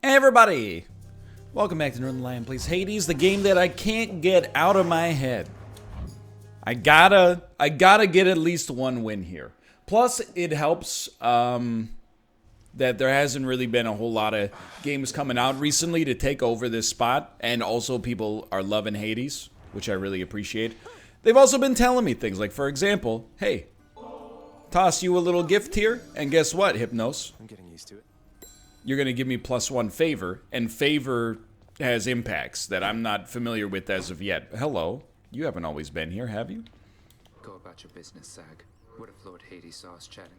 Hey everybody! Welcome back to Northernlion Plays Hades, the game that I can't get out of my head. I gotta get at least one win here. Plus, it helps that there hasn't really been a whole lot of games coming out recently to take over this spot, and also people are loving Hades, which I really appreciate. They've also been telling me things like, for example, hey, toss you a little gift here, and guess what, Hypnos? I'm getting used to it. You're going to give me +1 favor, and favor has impacts that I'm not familiar with as of yet. Hello, you haven't always been here, have you? Go about your business, Sag. What if Lord Hades saw us chatting?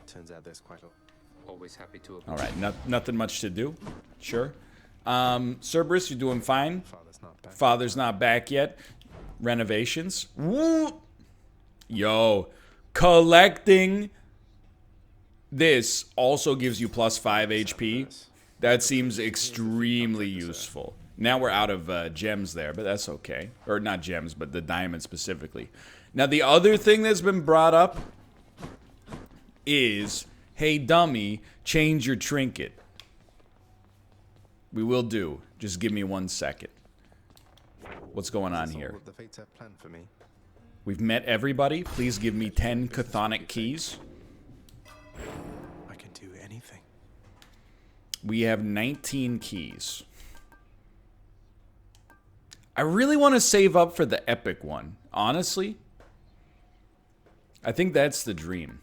Turns out there's quite a... Always happy to... Alright, nothing much to do. Sure. Cerberus, you're doing fine. Father's not back. Father's not back yet. Renovations. Woo! Yo, collecting... This also gives you +5 HP. That seems extremely useful. Now we're out of gems there, but that's okay. Or not gems, but the diamond specifically. Now the other thing that's been brought up is, hey dummy, change your trinket. We will do. Just give me 1 second. What's going on here? The fates have planned for me. We've met everybody. Please give me 10 chthonic keys. I can do anything. We have 19 keys. I really want to save up for the epic one. Honestly, I think that's the dream.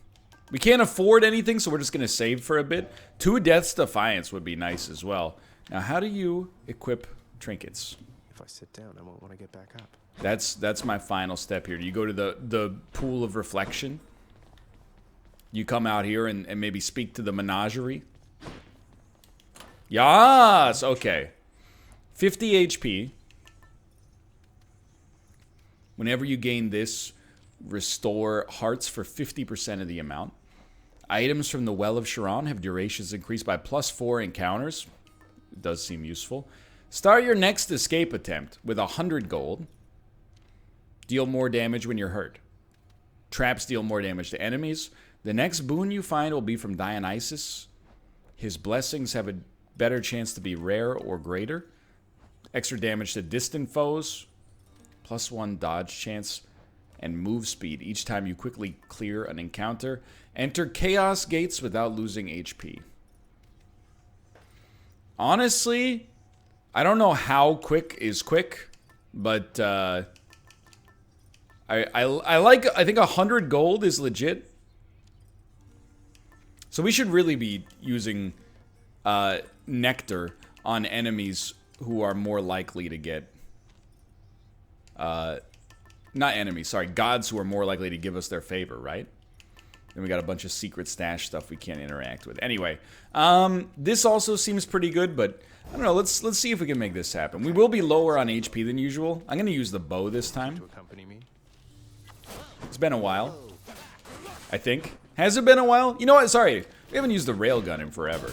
We can't afford anything, so we're just going to save for a bit. 2 Death's Defiance would be nice as well. Now, how do you equip trinkets? If I sit down, I won't want to get back up. That's my final step here. You go to the pool of reflection. You come out here and maybe speak to the menagerie. Yes! Okay. 50 HP. Whenever you gain this, restore hearts for 50% of the amount. Items from the Well of Charon have durations increased by +4 encounters. It does seem useful. Start your next escape attempt with 100 gold. Deal more damage when you're hurt. Traps deal more damage to enemies. The next boon you find will be from Dionysus. His blessings have a better chance to be rare or greater. Extra damage to distant foes. +1 dodge chance and move speed each time you quickly clear an encounter. Enter chaos gates without losing HP. Honestly, I don't know how quick is quick, but I think 100 gold is legit. So we should really be using nectar on enemies who are more likely to get... not enemies, sorry, gods who are more likely to give us their favor, right? And we got a bunch of secret stash stuff we can't interact with. Anyway, this also seems pretty good, but I don't know, let's see if we can make this happen. We will be lower on HP than usual. I'm going to use the bow this time. To accompany me? It's been a while, I think. Has it been a while? You know what? Sorry. We haven't used the railgun in forever.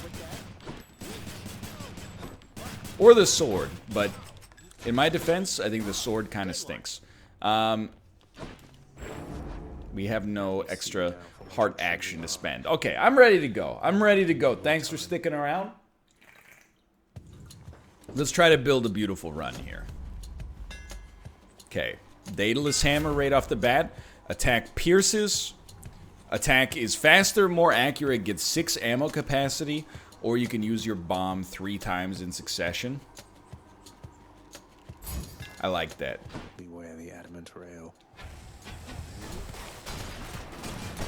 Or the sword. But in my defense, I think the sword kind of stinks. We have no extra heart action to spend. Okay, I'm ready to go. I'm ready to go. Thanks for sticking around. Let's try to build a beautiful run here. Okay. Daedalus Hammer right off the bat. Attack pierces. Attack is faster, more accurate, gets 6 ammo capacity, or you can use your bomb 3 times in succession. I like that. Beware the adamant rail.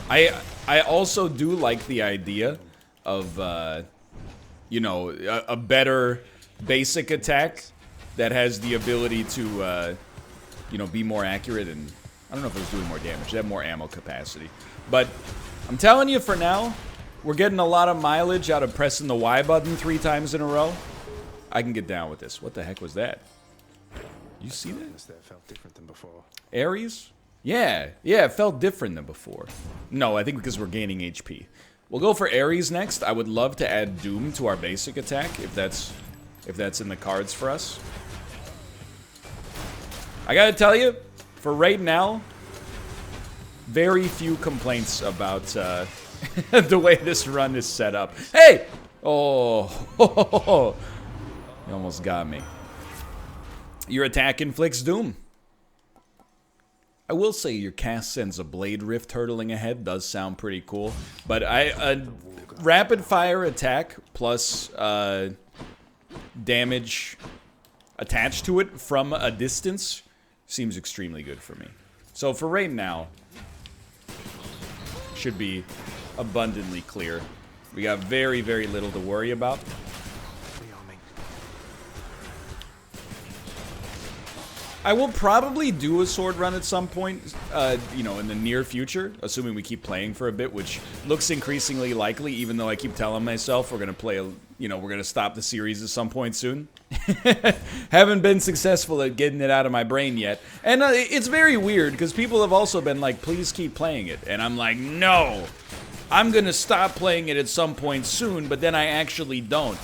I also do like the idea of, you know, a better basic attack that has the ability to, you know, be more accurate and... I don't know if it was doing more damage. They have more ammo capacity. But I'm telling you, for now, we're getting a lot of mileage out of pressing the Y button 3 times in a row. I can get down with this. What the heck was that? You see that? That felt different than before. Ares? Yeah, it felt different than before. No, I think because we're gaining HP. We'll go for Ares next. I would love to add Doom to our basic attack if that's in the cards for us. I gotta tell you, for right now, very few complaints about the way this run is set up. Hey! Oh, you almost got me. Your attack inflicts doom. I will say your cast sends a blade rift hurtling ahead. Does sound pretty cool. But rapid fire attack plus damage attached to it from a distance seems extremely good for me. So for right now, should be abundantly clear. We got very, very little to worry about. I will probably do a sword run at some point, you know, in the near future, assuming we keep playing for a bit, which looks increasingly likely, even though I keep telling myself we're going to play, you know, we're going to stop the series at some point soon. Haven't been successful at getting it out of my brain yet. And it's very weird, because people have also been like, please keep playing it. And I'm like, no! I'm going to stop playing it at some point soon, but then I actually don't.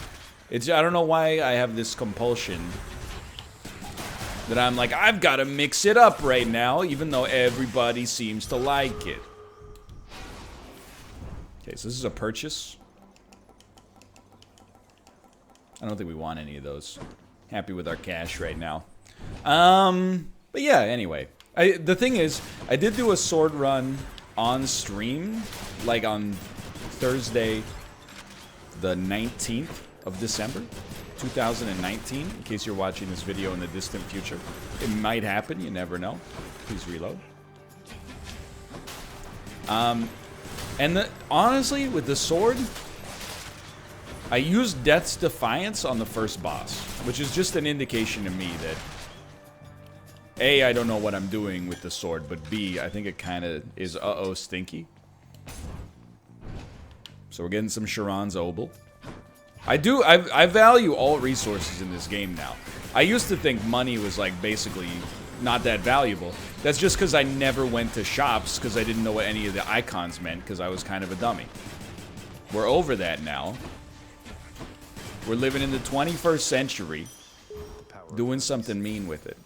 I don't know why I have this compulsion that I'm like, I've got to mix it up right now, even though everybody seems to like it. Okay, so this is a purchase. I don't think we want any of those. Happy with our cash right now. But yeah, anyway. The thing is, I did do a sword run on stream, like on Thursday, the 19th of December. 2019, in case you're watching this video in the distant future. It might happen, you never know. Please reload. And honestly, with the sword, I used Death's Defiance on the first boss, which is just an indication to me that A, I don't know what I'm doing with the sword, but B, I think it kind of is stinky. So we're getting some Charon's Obel. I value all resources in this game now. I used to think money was like basically not that valuable. That's just because I never went to shops because I didn't know what any of the icons meant because I was kind of a dummy. We're over that now. We're living in the 21st century, doing something mean with it.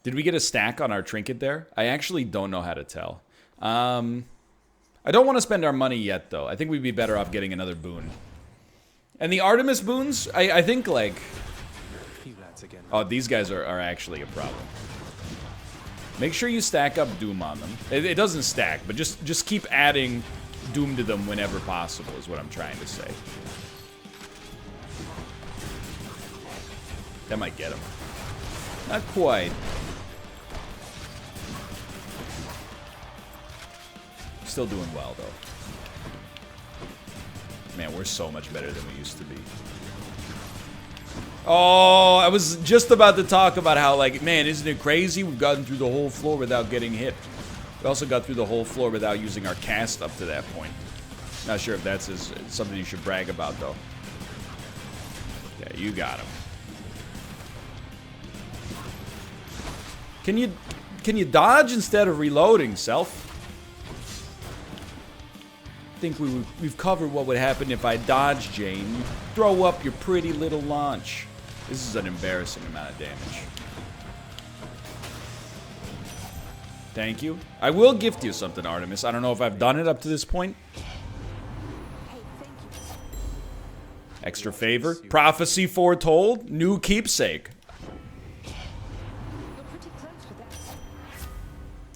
Did we get a stack on our trinket there? I actually don't know how to tell. I don't want to spend our money yet, though. I think we'd be better off getting another boon. And the Artemis boons, I think, like... Oh, these guys are actually a problem. Make sure you stack up Doom on them. It doesn't stack, but just keep adding Doom to them whenever possible, is what I'm trying to say. That might get him. Not quite. Still doing well, though. Man, we're so much better than we used to be. Oh, I was just about to talk about how, like, man, isn't it crazy? We've gotten through the whole floor without getting hit. We also got through the whole floor without using our cast up to that point. Not sure if that's something you should brag about, though. Yeah, you got him. Can you dodge instead of reloading, self? I think we've covered what would happen if I dodge, Jane. You throw up your pretty little launch. This is an embarrassing amount of damage. Thank you. I will gift you something, Artemis. I don't know if I've done it up to this point. Extra favor. Prophecy foretold. New keepsake.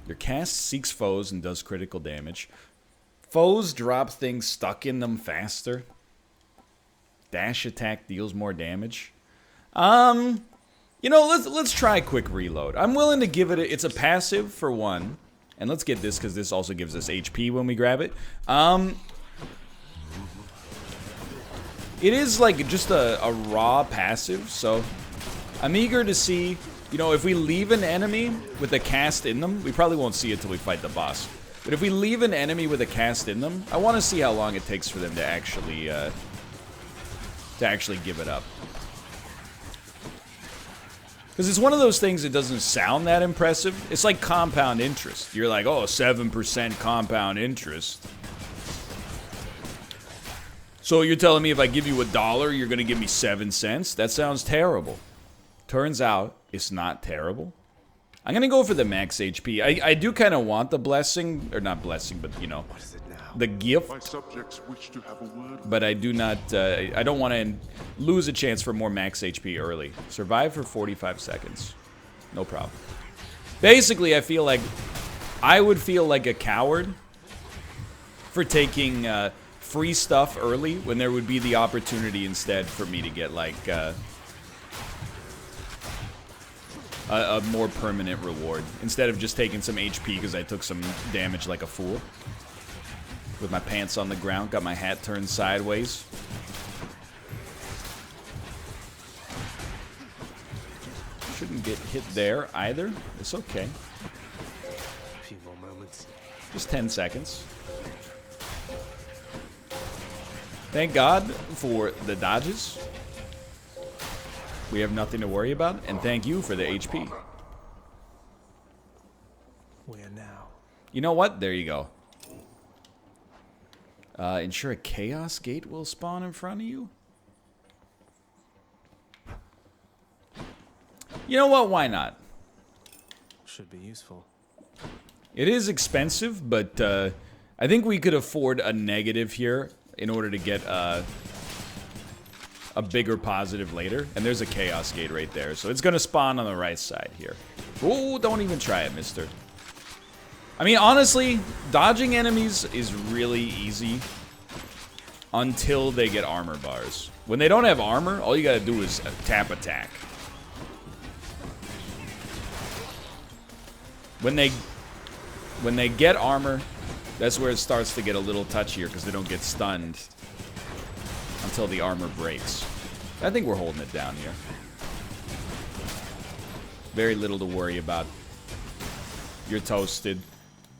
Your cast seeks foes and does critical damage. Foes drop things stuck in them faster. Dash attack deals more damage. You know, let's try quick reload. I'm willing to give it it's a passive for one. And let's get this because this also gives us HP when we grab it. It is like just a raw passive, so I'm eager to see, you know, if we leave an enemy with a cast in them, we probably won't see it till we fight the boss. But if we leave an enemy with a cast in them, I want to see how long it takes for them to actually give it up. Because it's one of those things that doesn't sound that impressive. It's like compound interest. You're like, oh, 7% compound interest. So you're telling me if I give you $1, you're going to give me 7 cents? That sounds terrible. Turns out, it's not terrible. I'm gonna go for the max HP. I do kind of want the blessing, or not blessing, but you know, What is it now? the gift. My subjects wish to have a word. But I do not, I don't want to lose a chance for more max HP early. Survive for 45 seconds. No problem. Basically, I would feel like a coward for taking free stuff early when there would be the opportunity instead for me to get like a more permanent reward instead of just taking some HP because I took some damage like a fool. With my pants on the ground, got my hat turned sideways. Shouldn't get hit there either. It's okay. A few more moments. Just 10 seconds. Thank God for the dodges. We have nothing to worry about, and thank you for the HP. Where now? You know what? There you go. Ensure a chaos gate will spawn in front of you. You know what? Why not? Should be useful. It is expensive, but I think we could afford a negative here in order to get a bigger positive later. And there's a chaos gate right there, so it's gonna spawn on the right side here. Oh, don't even try it, mister. I mean, honestly, dodging enemies is really easy until they get armor bars. When they don't have armor, all you gotta do is tap attack. When they get armor, that's where it starts to get a little touchier because they don't get stunned until the armor breaks. I think we're holding it down here. Very little to worry about. You're toasted.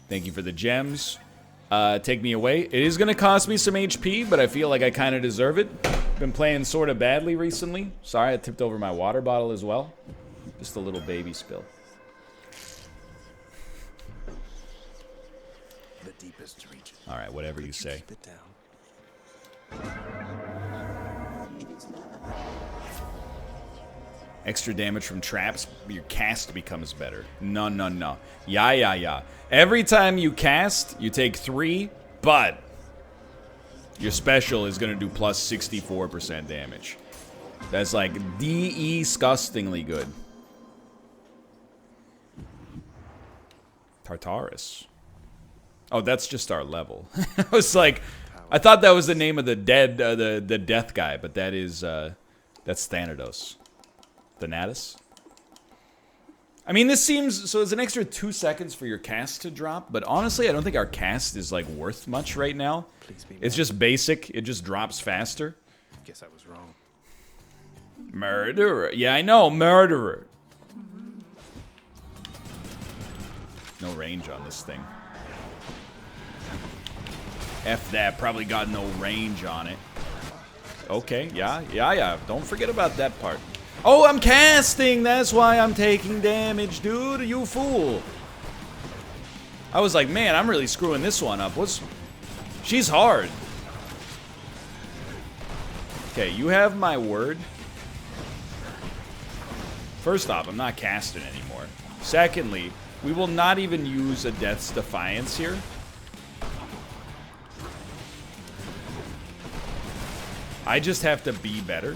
Thank you for the gems. Take me away. It is going to cost me some HP, but I feel like I kind of deserve it. Been playing sort of badly recently. Sorry, I tipped over my water bottle as well. Just a little baby spill. The deepest region. All right, whatever you say. Keep it down. Extra damage from traps, your cast becomes better. No, no, no. Yeah. Every time you cast, you take 3, but your special is going to do plus 64% damage. That's like disgustingly good. Tartarus. Oh, that's just our level. I was like, I thought that was the name of the dead, the death guy, but that is, that's Thanatos. Thanatos? I mean, this seems, so it's an extra 2 seconds for your cast to drop, but honestly, I don't think our cast is, like, worth much right now. It's just basic. It just drops faster. Guess I was wrong. Murderer. Yeah, I know, murderer. No range on this thing. F that, probably got no range on it. Okay, yeah. Don't forget about that part. Oh, I'm casting! That's why I'm taking damage, dude. You fool. I was like, man, I'm really screwing this one up. She's hard. Okay, you have my word. First off, I'm not casting anymore. Secondly, we will not even use a Death's Defiance here. I just have to be better.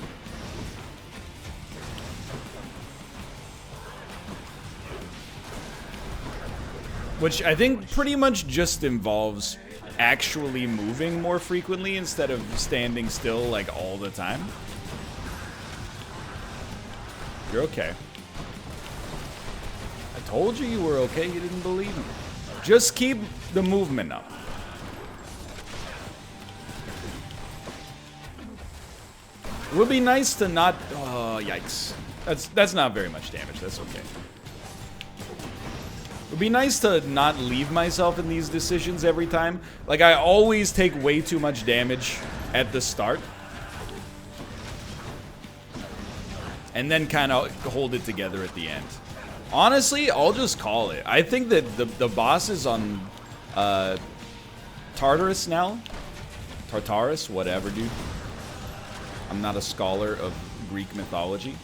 Which I think pretty much just involves actually moving more frequently instead of standing still like all the time. You're okay. I told you you were okay, you didn't believe me. Just keep the movement up. It would be nice to not... Oh, yikes. That's not very much damage, that's okay. It would be nice to not leave myself in these decisions every time. Like, I always take way too much damage at the start. And then kind of hold it together at the end. Honestly, I'll just call it. I think that the bosses on Tartarus now. Tartarus, whatever, dude. I'm not a scholar of Greek mythology.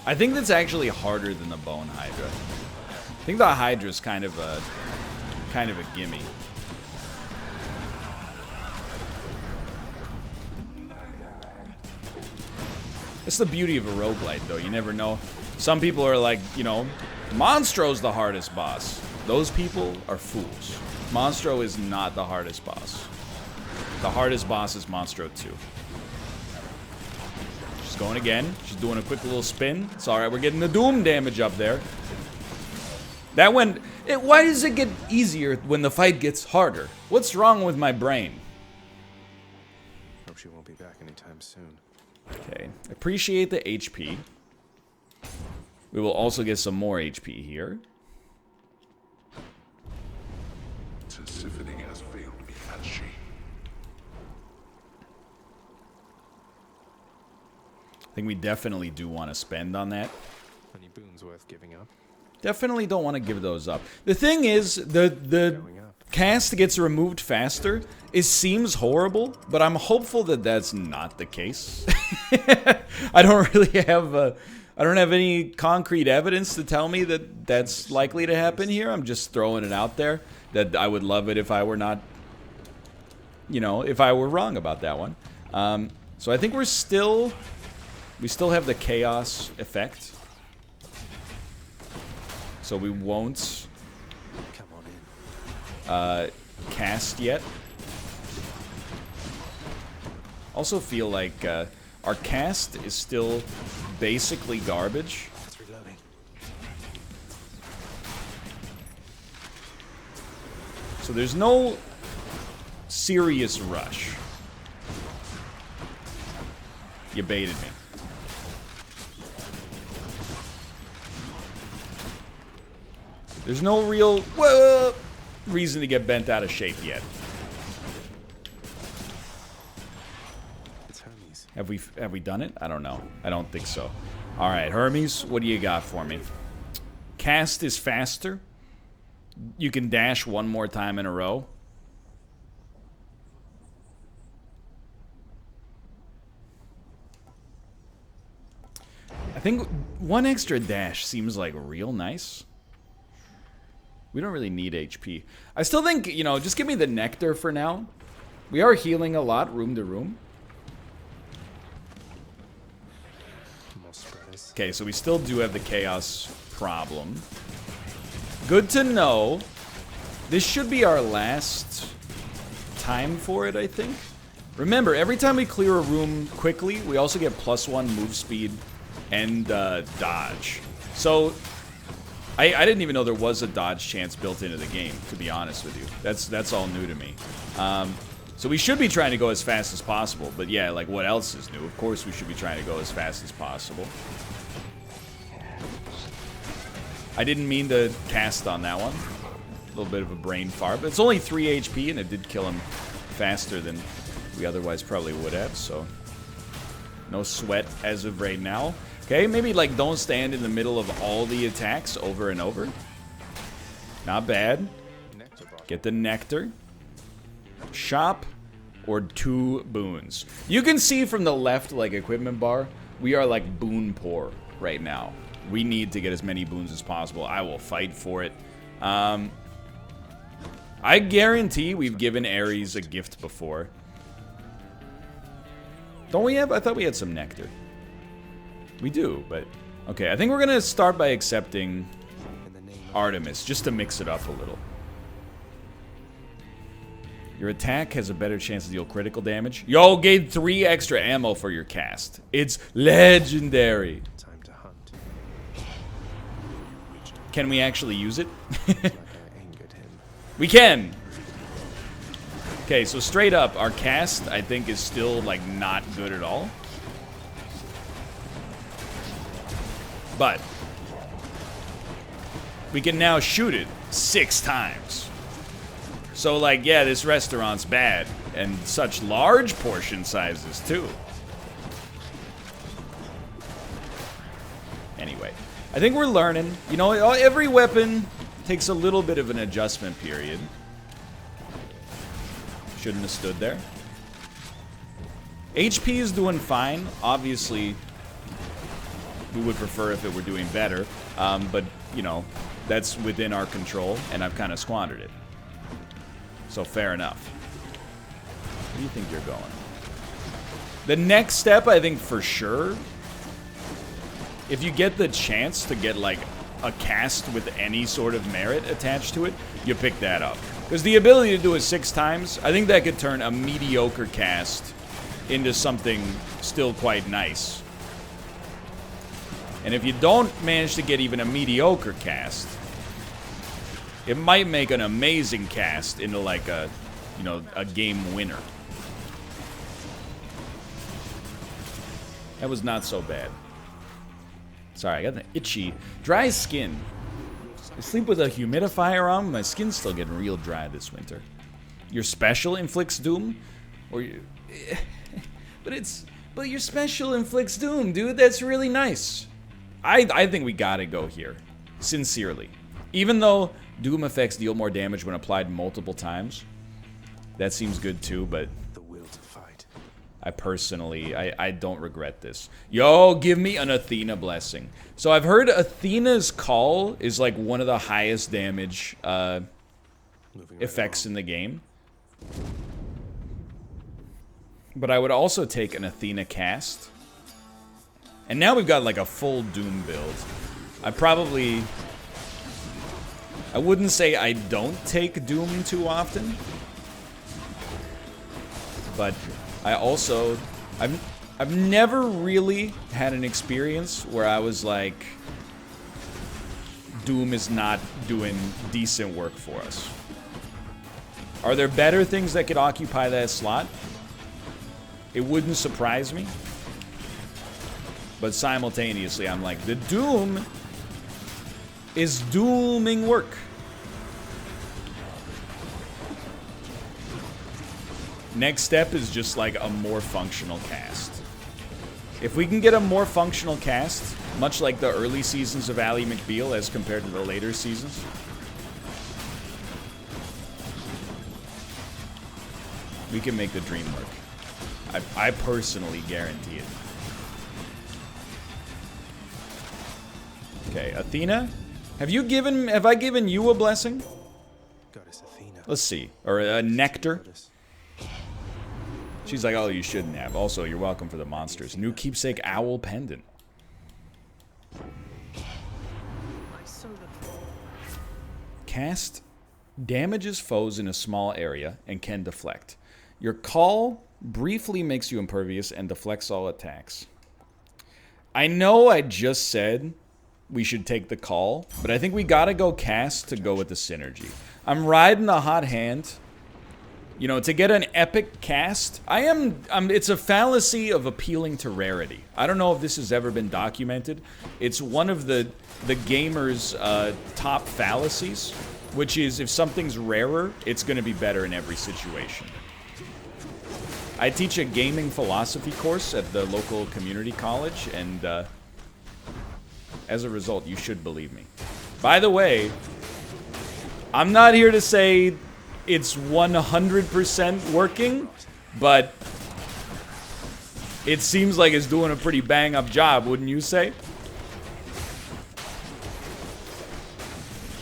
I think that's actually harder than the Bone Hydra. I think the Hydra's kind of a gimme. That's the beauty of a roguelite, though. You never know. Some people are like, you know, Monstro's the hardest boss. Those people are fools. Monstro is not the hardest boss. The hardest boss is Monstro 2. She's going again. She's doing a quick little spin. It's alright. We're getting the Doom damage up there. That went... why does it get easier when the fight gets harder? What's wrong with my brain? Hope she won't be back anytime soon. Okay. Appreciate the HP. We will also get some more HP here. Tisiphone has failed me, has she? I think we definitely do want to spend on that. Any boons worth giving up? Definitely don't want to give those up. The thing is, the cast gets removed faster. It seems horrible, but I'm hopeful that that's not the case. I don't really have I don't have any concrete evidence to tell me that that's likely to happen here. I'm just throwing it out there that I would love it if I were not, you know, if I were wrong about that one. So I think we still have the chaos effect. So we won't Come on in. cast yet. Also feel like our cast is still basically garbage. It's reloading. So there's no serious rush. You baited me. There's no real reason to get bent out of shape yet. It's Hermes. Have we done it? I don't know. I don't think so. All right, Hermes, what do you got for me? Cast is faster. You can dash one more time in a row. I think one extra dash seems like real nice. We don't really need HP. I still think, you know, just give me the nectar for now. We are healing a lot, room to room. More spreaders. Okay, so we still do have the chaos problem. Good to know. This should be our last time for it, I think. Remember, every time we clear a room quickly, we also get +1 move speed and dodge. So I didn't even know there was a dodge chance built into the game, to be honest with you. That's all new to me. So we should be trying to go as fast as possible. But yeah, like, what else is new? Of course we should be trying to go as fast as possible. I didn't mean to cast on that one. A little bit of a brain fart. But it's only 3 HP, and it did kill him faster than we otherwise probably would have. So no sweat as of right now. Okay, maybe, like, don't stand in the middle of all the attacks over and over. Not bad. Get the nectar. Shop or 2 boons. You can see from the left, like, equipment bar, we are, like, boon poor right now. We need to get as many boons as possible. I will fight for it. I guarantee we've given Ares a gift before. Don't we have? I thought we had some nectar. We do, but... Okay, I think we're gonna start by accepting Artemis, just to mix it up a little. Your attack has a better chance to deal critical damage. Yo, gain 3 extra ammo for your cast. It's legendary. Time to hunt. Can we actually use it? Like I angered him. We can! Okay, so straight up, our cast, I think, is still, like, not good at all. But we can now shoot it 6 times. So, like, yeah, this restaurant's bad. And such large portion sizes, too. Anyway, I think we're learning. You know, every weapon takes a little bit of an adjustment period. Shouldn't have stood there. HP is doing fine. Obviously, We would prefer if it were doing better, but, you know, that's within our control, and I've kind of squandered it. So fair enough. Where do you think you're going? The next step, I think for sure, if you get the chance to get like a cast with any sort of merit attached to it, you pick that up. Because the ability to do it 6 times, I think that could turn a mediocre cast into something still quite nice. And if you don't manage to get even a mediocre cast, it might make an amazing cast into like a, you know, a game winner. That was not so bad. Sorry, I got the itchy, dry skin. I sleep with a humidifier on, my skin's still getting real dry this winter. Your special inflicts doom? Or you... but your special inflicts doom, dude. That's really nice. I think we gotta go here. Sincerely. Even though doom effects deal more damage when applied multiple times, that seems good too, but... I personally, I don't regret this. Yo, give me an Athena blessing. So I've heard Athena's call is like one of the highest damage effects in the game. But I would also take an Athena cast. And now we've got like a full Doom build. I wouldn't say I don't take Doom too often. But... I've never really had an experience where I was like, Doom is not doing decent work for us. Are there better things that could occupy that slot? It wouldn't surprise me. But simultaneously, I'm like, the Doom is dooming work. Next step is just like a more functional cast. If we can get a more functional cast, much like the early seasons of Ally McBeal as compared to the later seasons, we can make the dream work. I personally guarantee it. Okay, Athena, have I given you a blessing? Goddess Athena. Let's see, or a nectar. She's like, oh, you shouldn't have. Also, you're welcome for the monsters. New keepsake owl pendant. Cast damages foes in a small area and can deflect. Your call briefly makes you impervious and deflects all attacks. I know I just said we should take the call, but I think we gotta go cast to go with the synergy. I'm riding the hot hand. You know, to get an epic cast, it's a fallacy of appealing to rarity. I don't know if this has ever been documented. It's one of the gamer's top fallacies, which is if something's rarer, it's going to be better in every situation. I teach a gaming philosophy course at the local community college, and as a result, you should believe me. By the way, I'm not here to say it's 100% working, but it seems like it's doing a pretty bang-up job, wouldn't you say?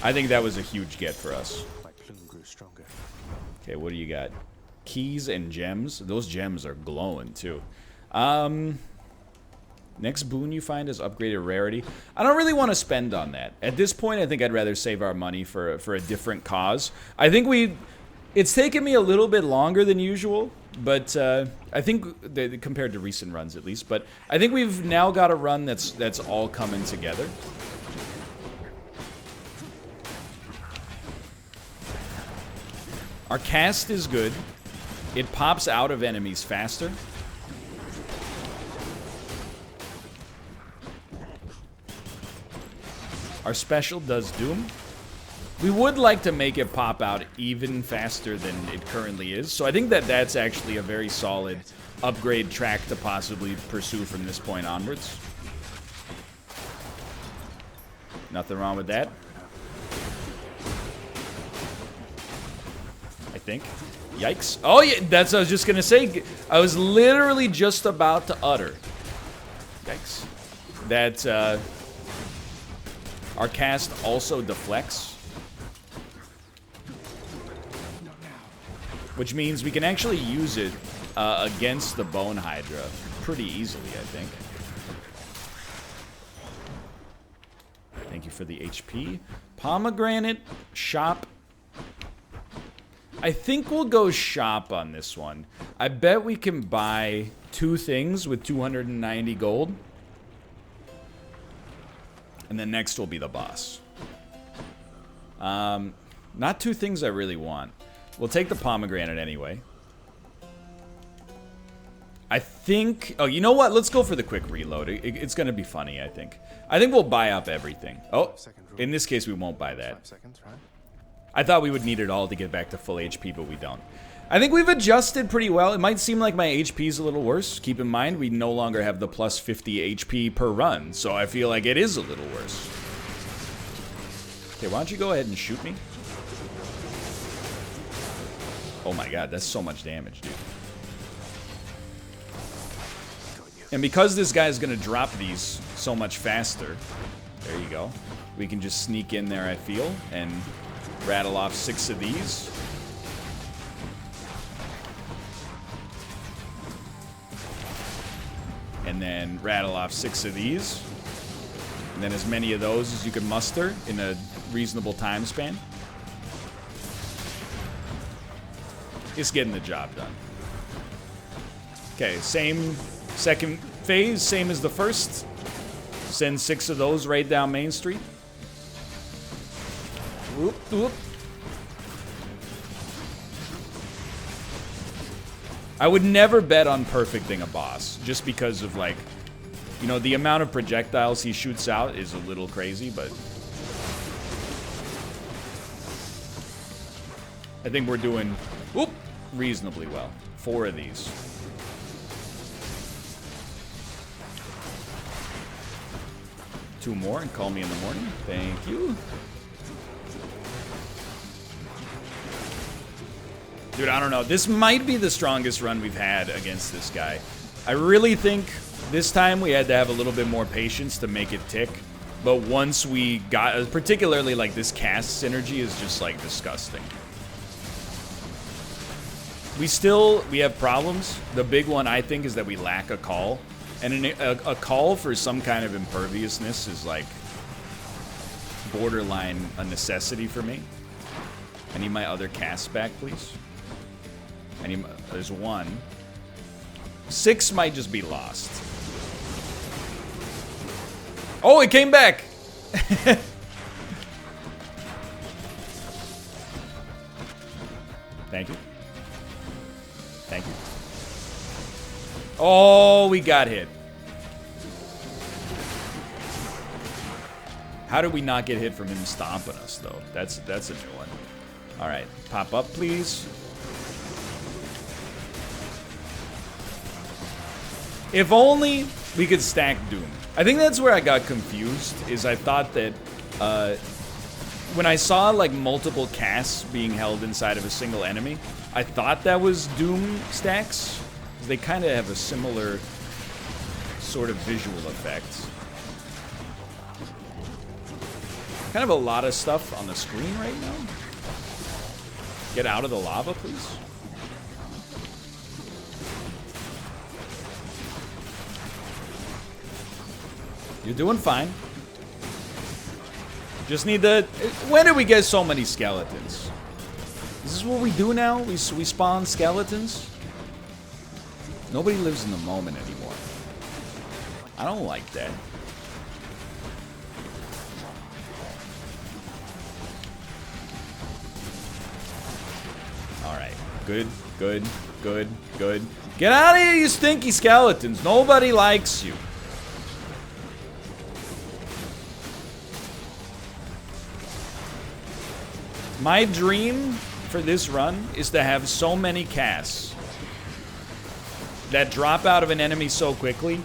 I think that was a huge get for us. Okay, what do you got? Keys and gems. Those gems are glowing, too. Next boon you find is upgraded rarity. I don't really want to spend on that. At this point, I think I'd rather save our money for a different cause. I think it's taken me a little bit longer than usual, but I think, compared to recent runs at least, but I think we've now got a run that's all coming together. Our cast is good. It pops out of enemies faster. Our special does doom. We would like to make it pop out even faster than it currently is, so I think that's actually a very solid upgrade track to possibly pursue from this point onwards. Nothing wrong with that. I think. Yikes. Oh, yeah, that's what I was just going to say. I was literally just about to utter. Yikes. that our cast also deflects. Which means we can actually use it against the Bone Hydra pretty easily, I think. Thank you for the HP. Pomegranate, shop. I think we'll go shop on this one. I bet we can buy 2 things with 290 gold. And then next will be the boss. Not 2 things I really want. We'll take the pomegranate anyway. I think... Oh, you know what? Let's go for the quick reload. It's going to be funny, I think. I think we'll buy up everything. Oh, in this case, we won't buy that. 5 seconds, right? I thought we would need it all to get back to full HP, but we don't. I think we've adjusted pretty well. It might seem like my HP is a little worse. Keep in mind, we no longer have the plus 50 HP per run, so I feel like it is a little worse. Okay, why don't you go ahead and shoot me? Oh my god, that's so much damage, dude. And because this guy's gonna drop these so much faster, there you go. We can just sneak in there, I feel, and rattle off 6 of these. And then rattle off 6 of these. And then as many of those as you can muster in a reasonable time span. It's getting the job done. Okay, same second phase, same as the first. Send 6 of those right down Main Street. Whoop, whoop. I would never bet on perfecting a boss, just because of, like, you know, the amount of projectiles he shoots out is a little crazy, but I think we're doing, whoop, reasonably well. 4 of these. Two more and call me in the morning. Thank you. Dude, I don't know. This might be the strongest run we've had against this guy. I really think this time we had to have a little bit more patience to make it tick. But once we got, particularly like this cast synergy is just like disgusting. We have problems. The big one, I think, is that we lack a call. And a call for some kind of imperviousness is like borderline a necessity for me. I need my other cast back, please. There's 1. 6 might just be lost. Oh, it came back! Thank you. Thank you. Oh, we got hit. How did we not get hit from him stomping us, though? That's a new one. All right, pop up, please. If only we could stack Doom. I think that's where I got confused, is I thought that when I saw like multiple casts being held inside of a single enemy, I thought that was Doom stacks. They kind of have a similar sort of visual effect. Kind of a lot of stuff on the screen right now. Get out of the lava, please. You're doing fine. Just need the... When did we get so many skeletons? Is this what we do now? We spawn skeletons? Nobody lives in the moment anymore. I don't like that. Alright. Good, good, good, good. Get out of here, you stinky skeletons. Nobody likes you. My dream for this run is to have so many casts that drop out of an enemy so quickly,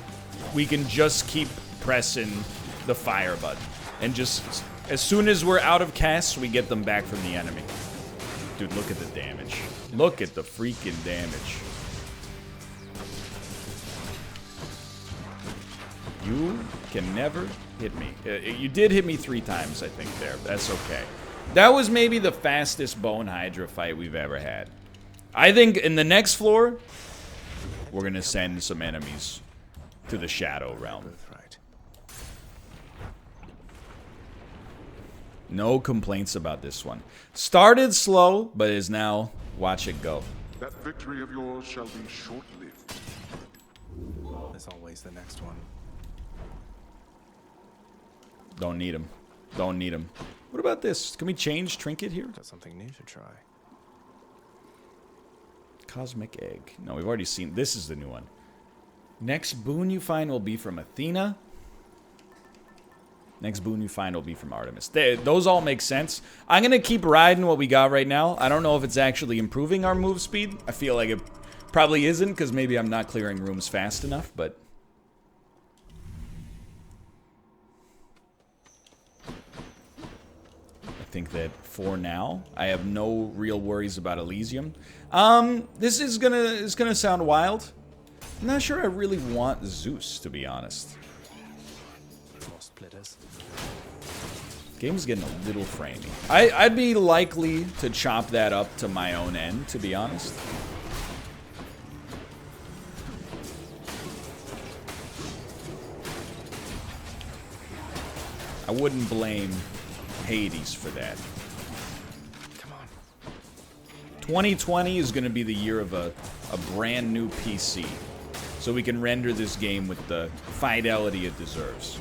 we can just keep pressing the fire button. And just, as soon as we're out of casts, we get them back from the enemy. Dude, look at the damage. Look at the freaking damage. You can never hit me. You did hit me 3 times, I think, there. That's okay. That was maybe the fastest bone Hydra fight we've ever had. I think in the next floor, we're going to send some enemies to the Shadow Realm. No complaints about this one. Started slow, but is now watch it go. That victory of yours shall be short-lived. There's always the next one. Don't need him. Don't need him. What about this? Can we change Trinket here? Got something new to try. Cosmic Egg. No, we've already seen. This is the new one. Next boon you find will be from Athena. Next boon you find will be from Artemis. Those all make sense. I'm going to keep riding what we got right now. I don't know if it's actually improving our move speed. I feel like it probably isn't, because maybe I'm not clearing rooms fast enough, but... I think that for now, I have no real worries about Elysium. This is gonna sound wild. I'm not sure I really want Zeus, to be honest. Game's getting a little framey. I'd be likely to chop that up to my own end, to be honest. I wouldn't blame Hades for that. Come on. 2020 is going to be the year of a brand new PC. So we can render this game with the fidelity it deserves.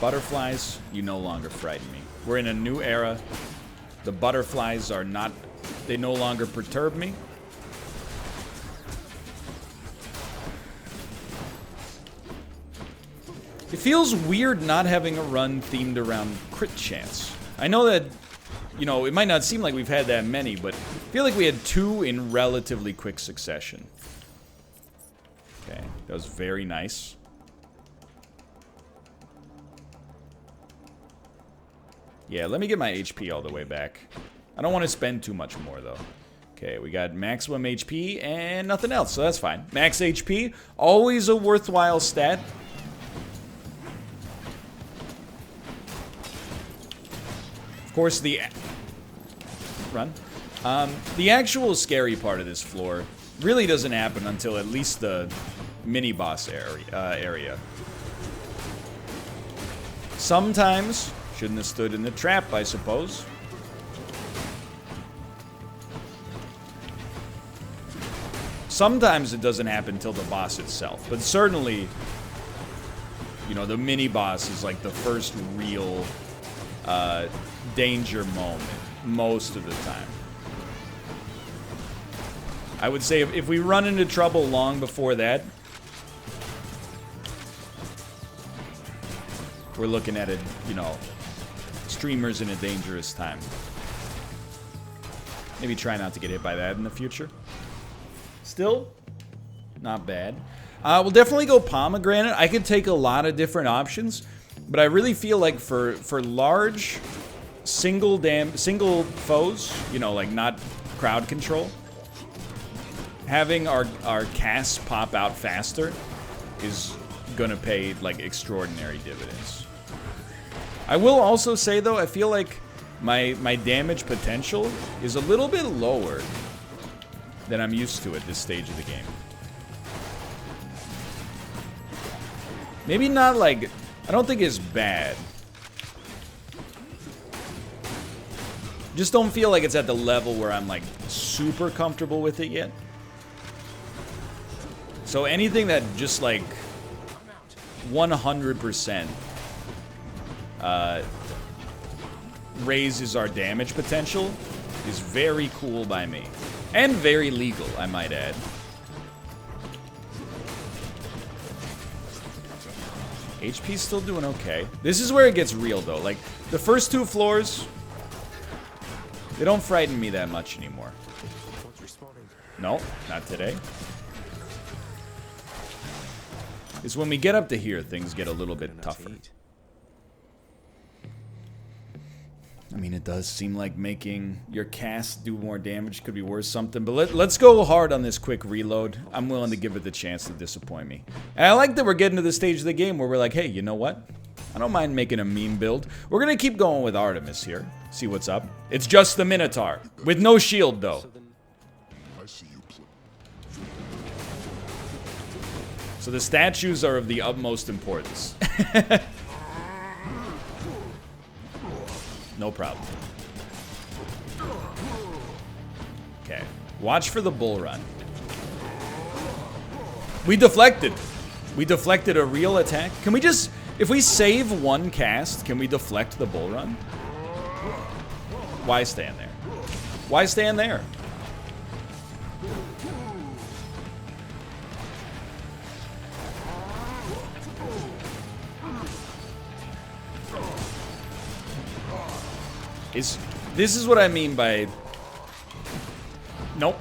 Butterflies, you no longer frighten me. We're in a new era. The butterflies are not... They no longer perturb me. It feels weird not having a run themed around crit chance. I know that, you know, it might not seem like we've had that many, but I feel like we had 2 in relatively quick succession. Okay, that was very nice. Yeah, let me get my HP all the way back. I don't want to spend too much more, though. Okay, we got maximum HP and nothing else, so that's fine. Max HP, always a worthwhile stat. Of course, the actual scary part of this floor really doesn't happen until at least the mini-boss area. Sometimes... Shouldn't have stood in the trap, I suppose. Sometimes it doesn't happen till the boss itself, but certainly, you know, the mini-boss is like the first real danger moment most of the time. I would say if we run into trouble long before that, we're looking at it, you know, streamers in a dangerous time. Maybe try not to get hit by that in the future. Still, not bad. We'll definitely go pomegranate. I could take a lot of different options, but I really feel like for large single foes, you know, like not crowd control, having our casts pop out faster is gonna pay like extraordinary dividends. I will also say though, I feel like my damage potential is a little bit lower than I'm used to at this stage of the game. Maybe not like, I don't think it's bad. Just don't feel like it's at the level where I'm like super comfortable with it yet. So anything that just like 100% raises our damage potential is very cool by me. And very legal, I might add. HP's still doing okay. This is where it gets real though. Like, the first 2 floors, they don't frighten me that much anymore. No, not today. It's when we get up to here, things get a little bit tougher. I mean, it does seem like making your cast do more damage could be worth something, but let's go hard on this quick reload. I'm willing to give it the chance to disappoint me. And I like that we're getting to the stage of the game where we're like, hey, you know what? I don't mind making a meme build. We're gonna keep going with Artemis here. See what's up. It's just the Minotaur. With no shield, though. I see you play. So the statues are of the utmost importance. No problem. Okay. Watch for the bull run. We deflected. We deflected a real attack. Can we just... If we save one cast, can we deflect the bull run? Why stand there? Why stand there? This is what I mean by... Nope.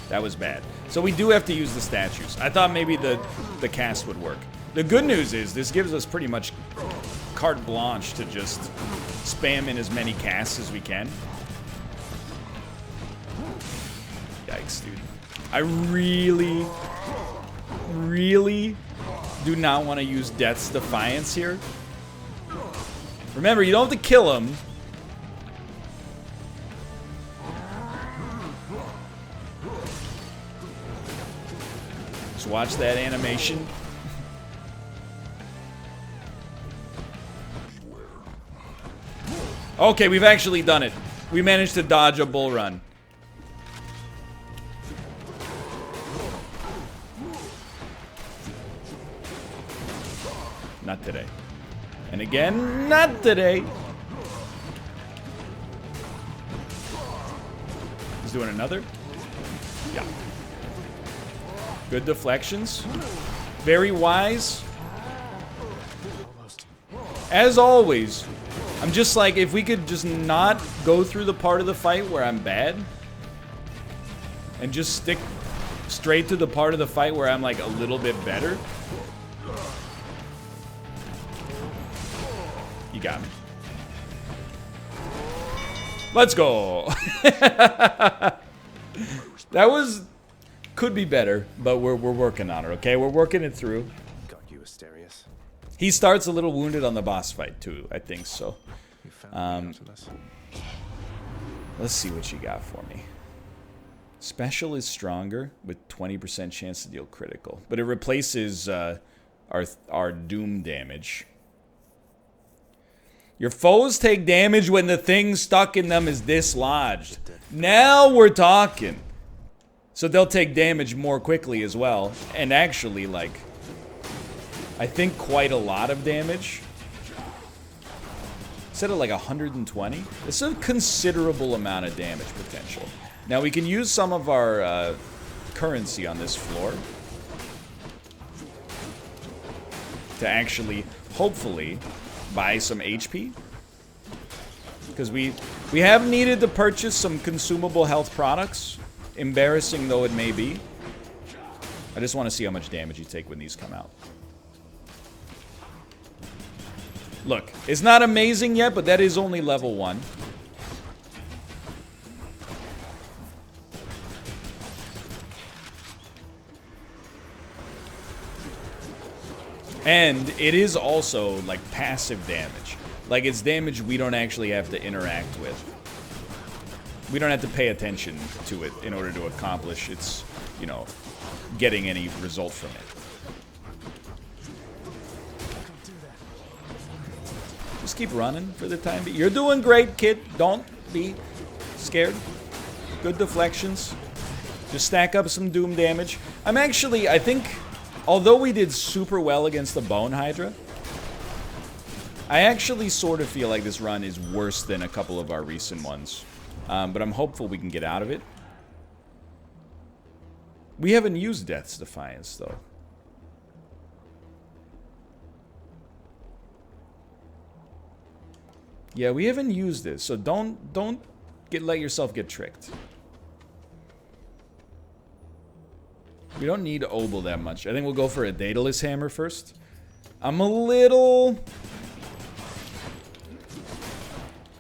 That was bad. So we do have to use the statues. I thought maybe the cast would work. The good news is this gives us pretty much carte blanche to just spam in as many casts as we can. Yikes, dude. I really, really do not want to use Death's Defiance here. Remember, you don't have to kill him. Just watch that animation. Okay, we've actually done it. We managed to dodge a bull run. Not today. And again, not today. He's doing another. Yeah. Good deflections. Very wise. As always, I'm just like, if we could just not go through the part of the fight where I'm bad, and just stick straight to the part of the fight where I'm like a little bit better. You got me. Let's go. That was... Could be better, but we're working on it, okay? We're working it through. Got you, Asterius. He starts a little wounded on the boss fight, too, I think, so. You found Let's see what you got for me. Special is stronger with 20% chance to deal critical, but it replaces our doom damage. Your foes take damage when the thing stuck in them is dislodged. Now we're talking. So they'll take damage more quickly as well. And actually, like, I think quite a lot of damage. Instead of like 120. It's a considerable amount of damage potential. Now we can use some of our currency on this floor to actually, hopefully, buy some HP. Because we have needed to purchase some consumable health products. Embarrassing though it may be. I just want to see how much damage you take when these come out. Look, it's not amazing yet, but that is only level 1. And it is also like passive damage. Like it's damage we don't actually have to interact with. We don't have to pay attention to it in order to accomplish its, you know, getting any result from it. Just keep running for the time being. You're doing great, kid. Don't be scared. Good deflections. Just stack up some doom damage. I think, although we did super well against the Bone Hydra, I actually sort of feel like this run is worse than a couple of our recent ones. But I'm hopeful we can get out of it. We haven't used Death's Defiance, though. Yeah, we haven't used it, so don't let yourself get tricked. We don't need Obel that much. I think we'll go for a Daedalus Hammer first. I'm a little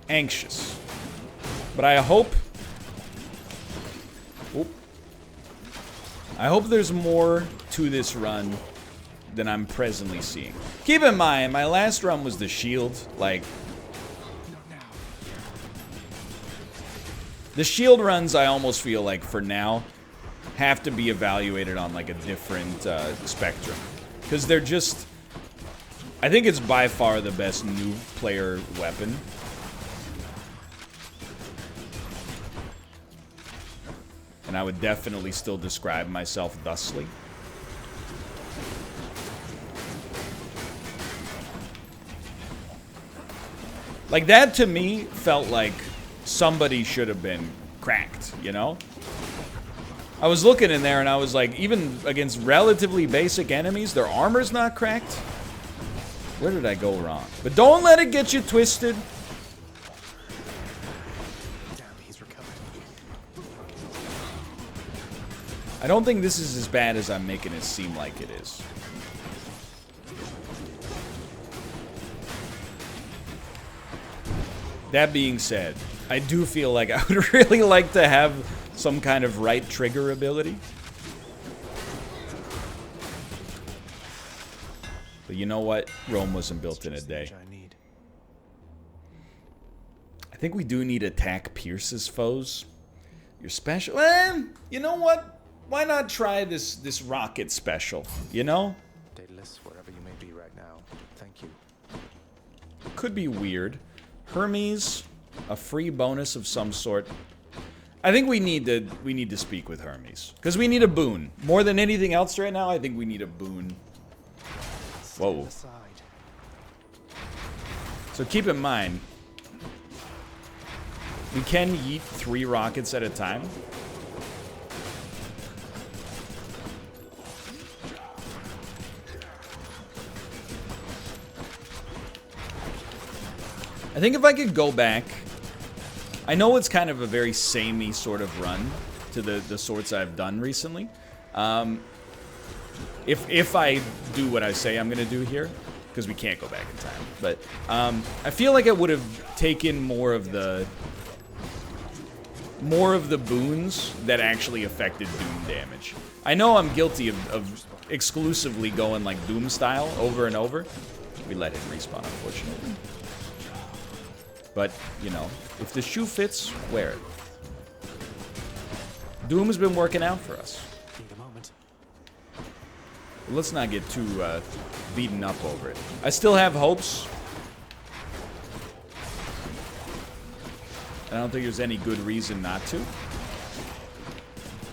anxious. But I hope... Oop. I hope there's more to this run than I'm presently seeing. Keep in mind, my last run was the shield. Like, the shield runs, I almost feel like, for now, have to be evaluated on, like, a different spectrum. Because they're just... I think it's by far the best new player weapon. And I would definitely still describe myself thusly. Like, that to me felt like somebody should have been cracked, you know? I was looking in there and I was like, even against relatively basic enemies, their armor's not cracked? Where did I go wrong? But don't let it get you twisted. Damn, he's recovered. I don't think this is as bad as I'm making it seem like it is. That being said, I do feel like I would really like to have some kind of right trigger ability. But you know what? Rome wasn't built in a day. I think we do need attack Pierce's foes. Your special... you know what? Why not try this rocket special? You know? Daedalus, wherever you may be right now, thank you. Could be weird. Hermes, a free bonus of some sort. I think we need to speak with Hermes because we need a boon more than anything else right now. I think we need a boon. Whoa. So keep in mind, we can yeet 3 rockets at a time. I think if I could go back, I know it's kind of a very samey sort of run to the sorts I've done recently. If I do what I say I'm gonna do here, because we can't go back in time, but I feel like I would have taken more of the boons that actually affected Doom damage. I know I'm guilty of exclusively going like Doom style over and over. We let him respawn, unfortunately. But, you know, if the shoe fits, wear it. Doom has been working out for us. Let's not get too beaten up over it. I still have hopes. I don't think there's any good reason not to.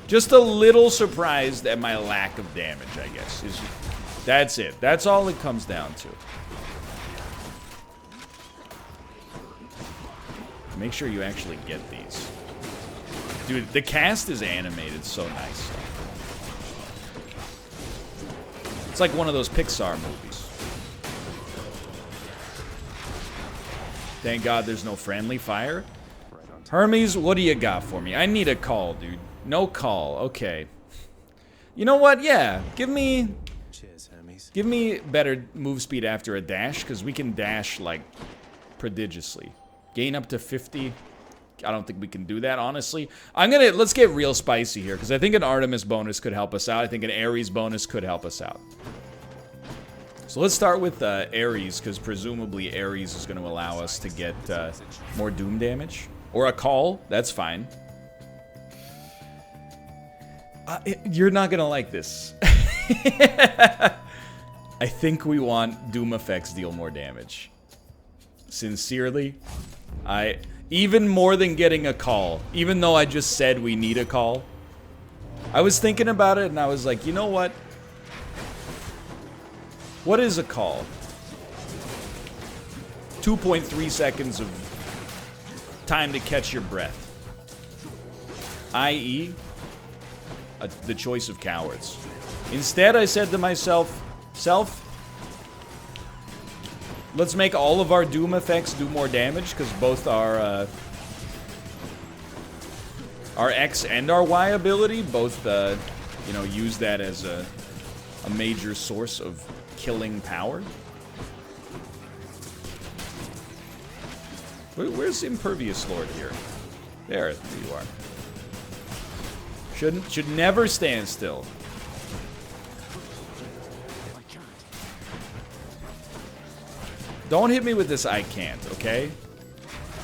Just a little surprised at my lack of damage, I guess. That's it. That's all it comes down to. Make sure you actually get these. Dude, the cast is animated so nice. It's like one of those Pixar movies. Thank God there's no friendly fire. Hermes, what do you got for me? I need a call, dude. No call. Okay. You know what? Yeah. Give me better move speed after a dash, because we can dash, like, prodigiously. Gain up to 50. I don't think we can do that, honestly. Let's get real spicy here, because I think an Artemis bonus could help us out. I think an Ares bonus could help us out. So let's start with Ares, because presumably Ares is going to allow us to get more Doom damage. Or a call, that's fine. You're not going to like this. I think we want Doom effects deal more damage. Sincerely, even more than getting a call, even though I just said we need a call, I was thinking about it and I was like, you know what? What is a call? 2.3 seconds of time to catch your breath. I.e., the choice of cowards. Instead, I said to myself, let's make all of our Doom effects do more damage, because both our X and our Y ability both, you know, use that as a major source of killing power. Where's Impervious Lord here? There you are. Should never stand still. Don't hit me with this I can't, okay?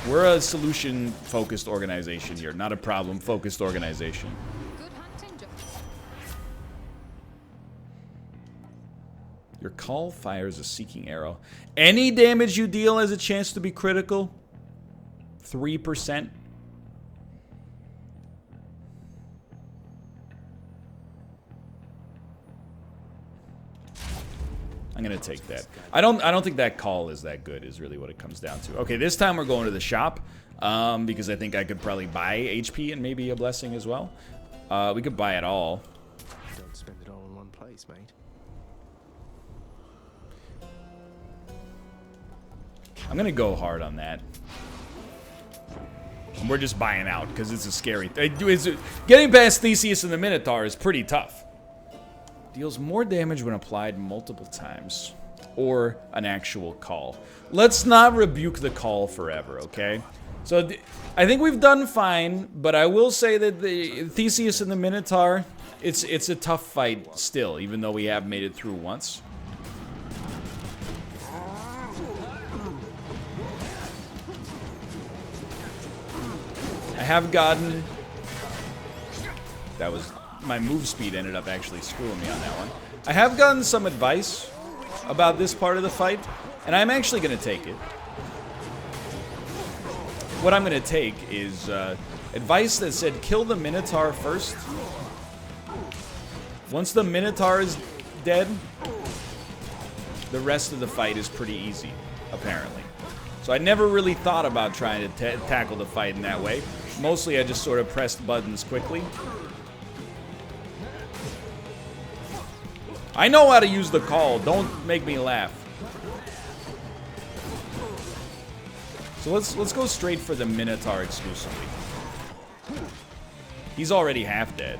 We're a solution-focused organization here, not a problem-focused organization. Good hunting, Joe. Your call fires a seeking arrow. Any damage you deal has a chance to be critical. 3%. I'm gonna take that. I don't think that call is that good, is really what it comes down to. Okay, this time we're going to the shop, because I think I could probably buy HP and maybe a blessing as well. We could buy it all. Don't spend it all in one place, mate. I'm gonna go hard on that. And we're just buying out because it's a scary thing. Getting past Theseus and the Minotaur is pretty tough. Deals more damage when applied multiple times. Or an actual call. Let's not rebuke the call forever, okay? So I think we've done fine, but I will say that the Theseus and the Minotaur, it's a tough fight still, even though we have made it through once. I have gotten... That was... My move speed ended up actually screwing me on that one. I have gotten some advice about this part of the fight, and I'm actually going to take it. What I'm going to take is advice that said kill the Minotaur first. Once the Minotaur is dead, the rest of the fight is pretty easy, apparently. So I never really thought about trying to tackle the fight in that way. Mostly I just sort of pressed buttons quickly. I know how to use the call. Don't make me laugh. So let's go straight for the Minotaur exclusively. He's already half dead.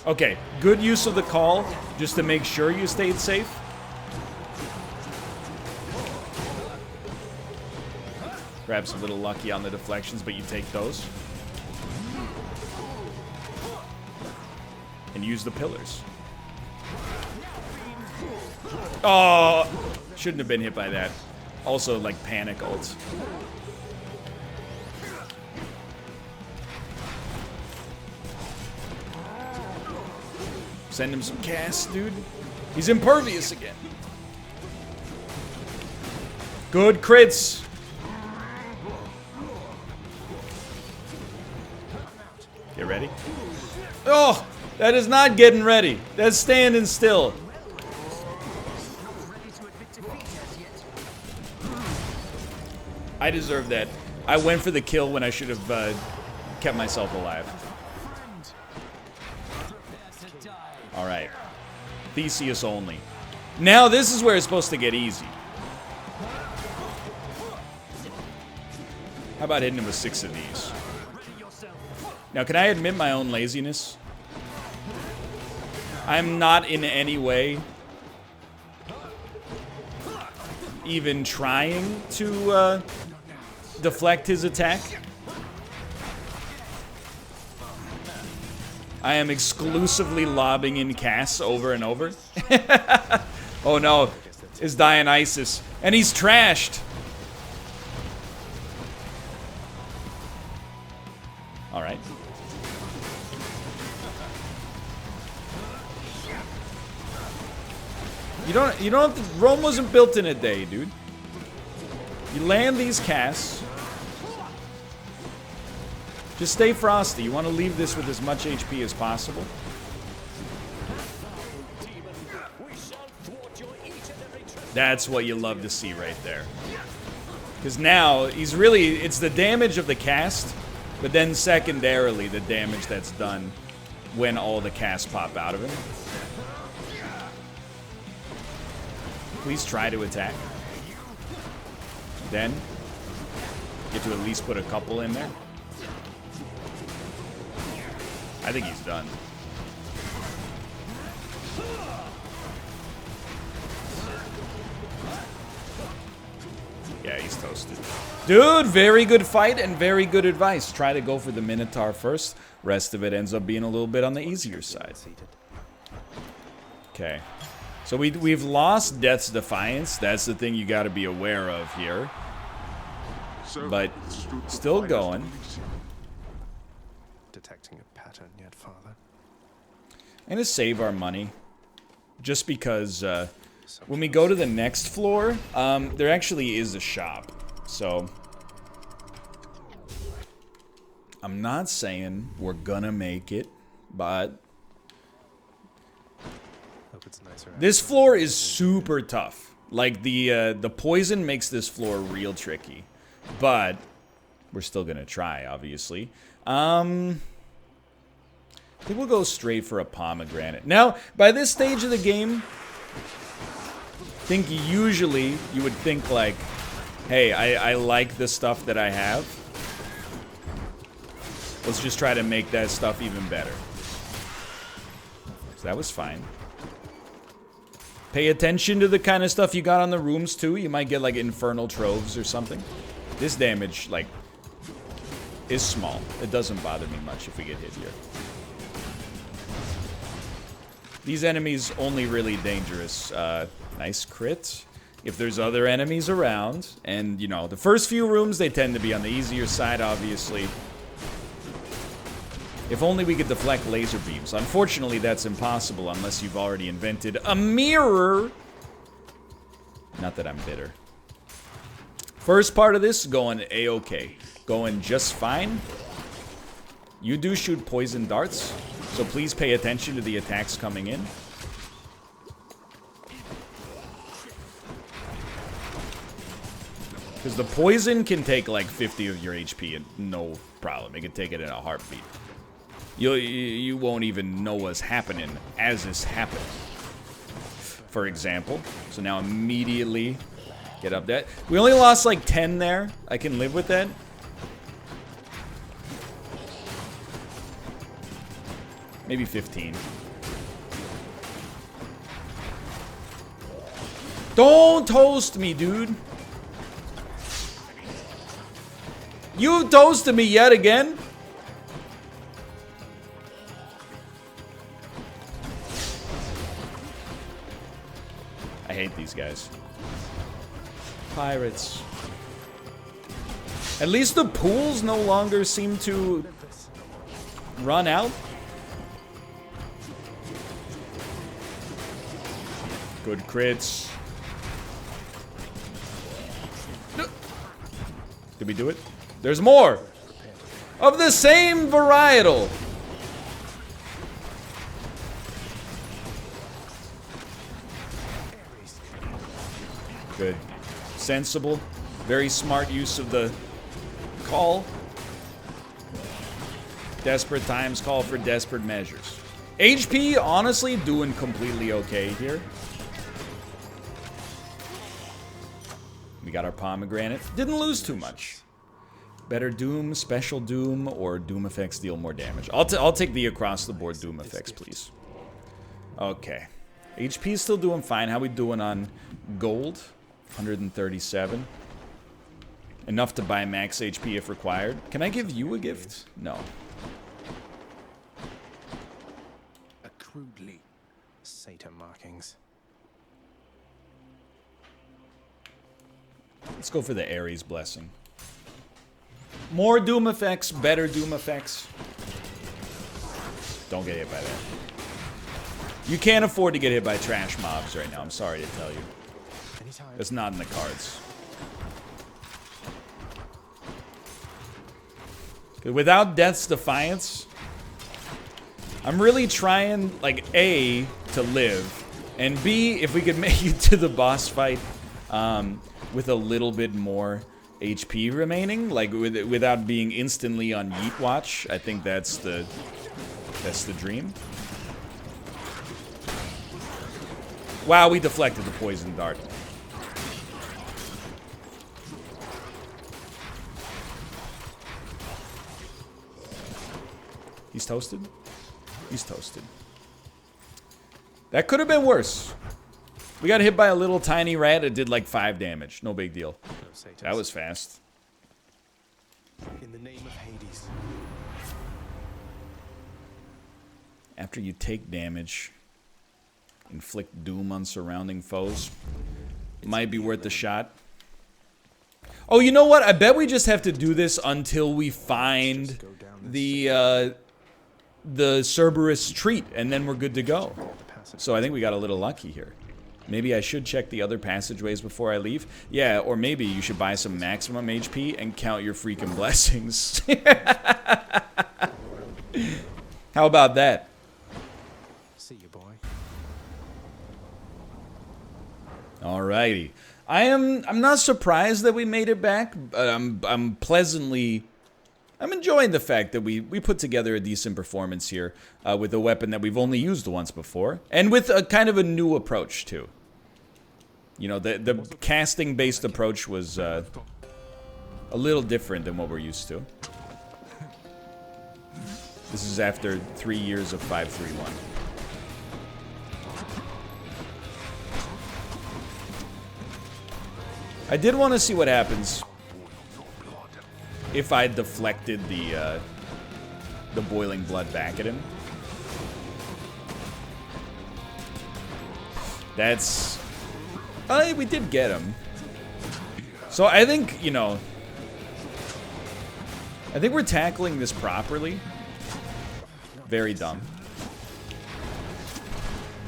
Okay, good use of the call just to make sure you stayed safe. Perhaps a little lucky on the deflections, but you take those. And use the pillars. Oh, shouldn't have been hit by that. Also, like, panic ults. Send him some cast, dude. He's impervious again. Good crits. Get ready. Oh! That is not getting ready. That's standing still. I deserve that. I went for the kill when I should have kept myself alive. Alright. Theseus only. Now this is where it's supposed to get easy. How about hitting him with 6 of these? Now, can I admit my own laziness? I'm not in any way even trying to deflect his attack. I am exclusively lobbing in casts over and over. Oh no, it's Dionysus. And he's trashed. Alright. You don't have to, Rome wasn't built in a day, dude. You land these casts. Just stay frosty. You want to leave this with as much HP as possible. That's what you love to see right there. Because now, he's really, it's the damage of the cast, but then secondarily, the damage that's done when all the casts pop out of him. Please try to attack. Then, get to at least put a couple in there. I think he's done. Yeah, he's toasted. Dude, very good fight and very good advice. Try to go for the Minotaur first. Rest of it ends up being a little bit on the easier side. Okay. So we've lost Death's Defiance. That's the thing you got to be aware of here. But still going. Detecting a pattern yet, Father. I'm going to save our money. Just because when we go to the next floor, there actually is a shop. So I'm not saying we're gonna make it, but this floor is super tough. Like the poison makes this floor real tricky, but we're still gonna try, obviously. I think we'll go straight for a pomegranate. Now, by this stage of the game, I think usually you would think like, hey, I like the stuff that I have. Let's just try to make that stuff even better. So that was fine. Pay attention to the kind of stuff you got on the rooms too. You might get like infernal troves or something. This damage, like, is small. It doesn't bother me much if we get hit here. These enemies only really dangerous. Nice crit. If there's other enemies around, and you know, the first few rooms, they tend to be on the easier side, obviously. If only we could deflect laser beams. Unfortunately, that's impossible unless you've already invented a mirror. Not that I'm bitter. First part of this, going A-okay. Going just fine. You do shoot poison darts, so please pay attention to the attacks coming in. Because the poison can take like 50 of your HP and no problem. It can take it in a heartbeat. You won't even know what's happening as this happens. For example. So now immediately get up that. We only lost like 10 there. I can live with that. Maybe 15. Don't toast me, dude. You toasted me yet again? I hate these guys. Pirates. At least the pools no longer seem to run out. Good crits. Did we do it? There's more of the same varietal. Good. Sensible. Very smart use of the call. Desperate times call for desperate measures. HP, honestly, doing completely okay here. We got our pomegranate. Didn't lose too much. Better Doom, Special Doom, or Doom effects deal more damage. I'll take the across-the-board Doom effects, please. Okay. HP is still doing fine. How we doing on gold? 137. Enough to buy max HP if required. Can I give you a gift? No. A crudely Satan markings. Let's go for the Ares Blessing. More Doom effects, better Doom effects. Don't get hit by that. You can't afford to get hit by trash mobs right now, I'm sorry to tell you. It's not in the cards. Without Death's Defiance, I'm really trying, like, A, to live, and B, if we could make it to the boss fight with a little bit more HP remaining, like without being instantly on Yeet Watch. I think that's the dream. Wow, we deflected the poison dart. He's toasted? He's toasted. That could have been worse. We got hit by a little tiny rat. It did like 5 damage. No big deal. say to That us? was fast. In the name of Hades. After you take damage, inflict doom on surrounding foes. Might be worth the shot. Oh, you know what? I bet we just have to do this until we find the Cerberus treat, and then we're good to go. So I think we got a little lucky here. Maybe I should check the other passageways before I leave. Yeah, or maybe you should buy some maximum HP and count your freaking blessings. How about that? See you, boy. Alrighty. I'm not surprised that we made it back, but I'm enjoying the fact that we put together a decent performance here with a weapon that we've only used once before, and with a kind of a new approach too. You know, the casting-based approach was a little different than what we're used to. This is after 3 years of 5-3-1. I did want to see what happens if I deflected the boiling blood back at him. That's... we did get him. So I think, you know... I think we're tackling this properly. Very dumb.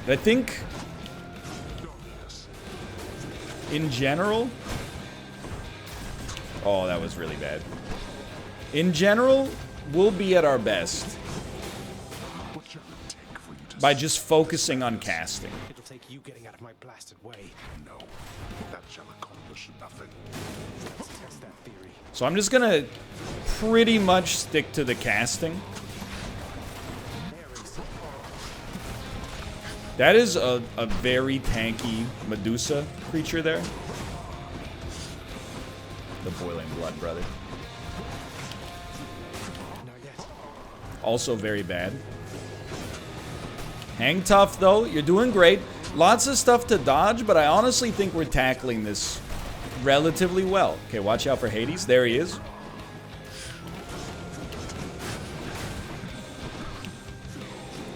But I think... in general... Oh, that was really bad. In general, we'll be at our best by just focusing on casting. It'll take you getting out of my blasted way. No, that shall accomplish nothing. Let's test that theory. So I'm just gonna pretty much stick to the casting. That is a very tanky Medusa creature there. The boiling blood, brother. Not yet. Also very bad. Hang tough, though. You're doing great. Lots of stuff to dodge, but I honestly think we're tackling this relatively well. Okay, watch out for Hades. There he is.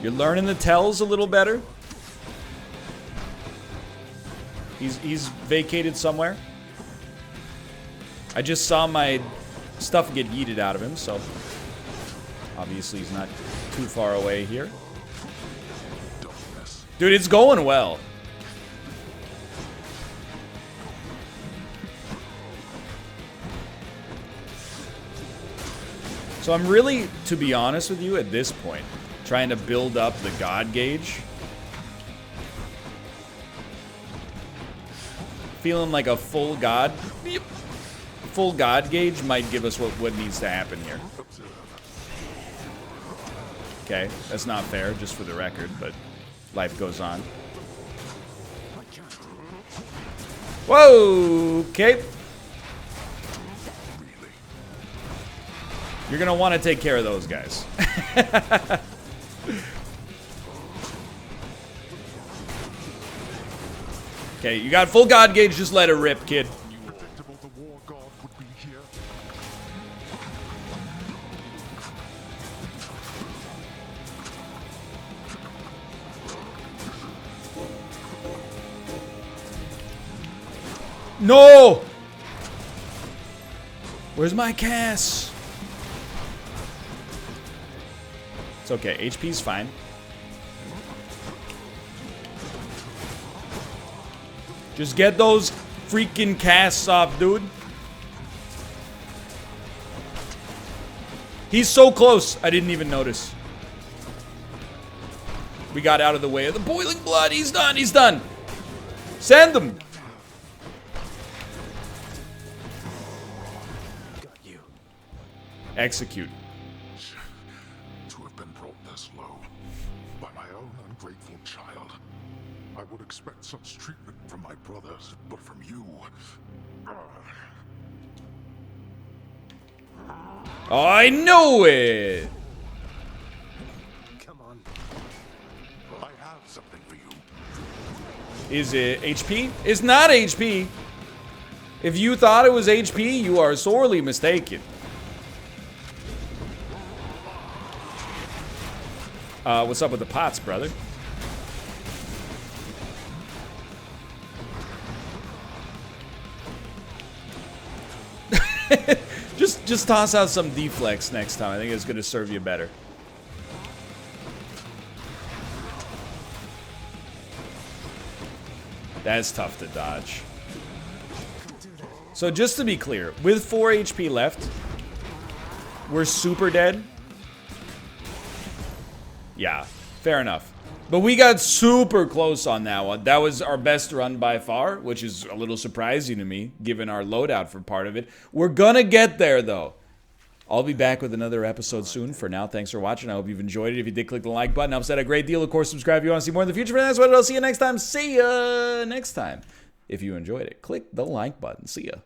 You're learning the tells a little better. He's vacated somewhere. I just saw my stuff get yeeted out of him, so obviously he's not too far away here. Dude, it's going well. So I'm really, to be honest with you, at this point, trying to build up the God gauge. Feeling like a full God gauge might give us what needs to happen here. Okay, that's not fair, just for the record, but life goes on. Whoa, okay. You're gonna want to take care of those guys. Okay, you got full God gauge, just let it rip, kid. Predictable the war god would be here. No! Where's my Cass? It's okay, HP's fine. Just get those freaking casts off, dude. He's so close, I didn't even notice. We got out of the way of the boiling blood. He's done, he's done. Send them. Got you. Execute. To have been brought this low by my own ungrateful child. I would expect such treatment from my brothers, but from you. I know it. Come on. I have something for you. Is it HP? It's not HP. If you thought it was HP, you are sorely mistaken. What's up with the pots, brother? Just toss out some deflex next time. I think it's going to serve you better. That's tough to dodge. So just to be clear, with 4 HP left, we're super dead. Yeah, fair enough. But we got super close on that one. That was our best run by far, which is a little surprising to me, given our loadout for part of it. We're gonna get there, though. I'll be back with another episode soon. For now, thanks for watching. I hope you've enjoyed it. If you did, click the like button. Helps out a great deal. Of course, subscribe if you want to see more in the future. For that's what I'll see you next time. See ya next time. If you enjoyed it, click the like button. See ya.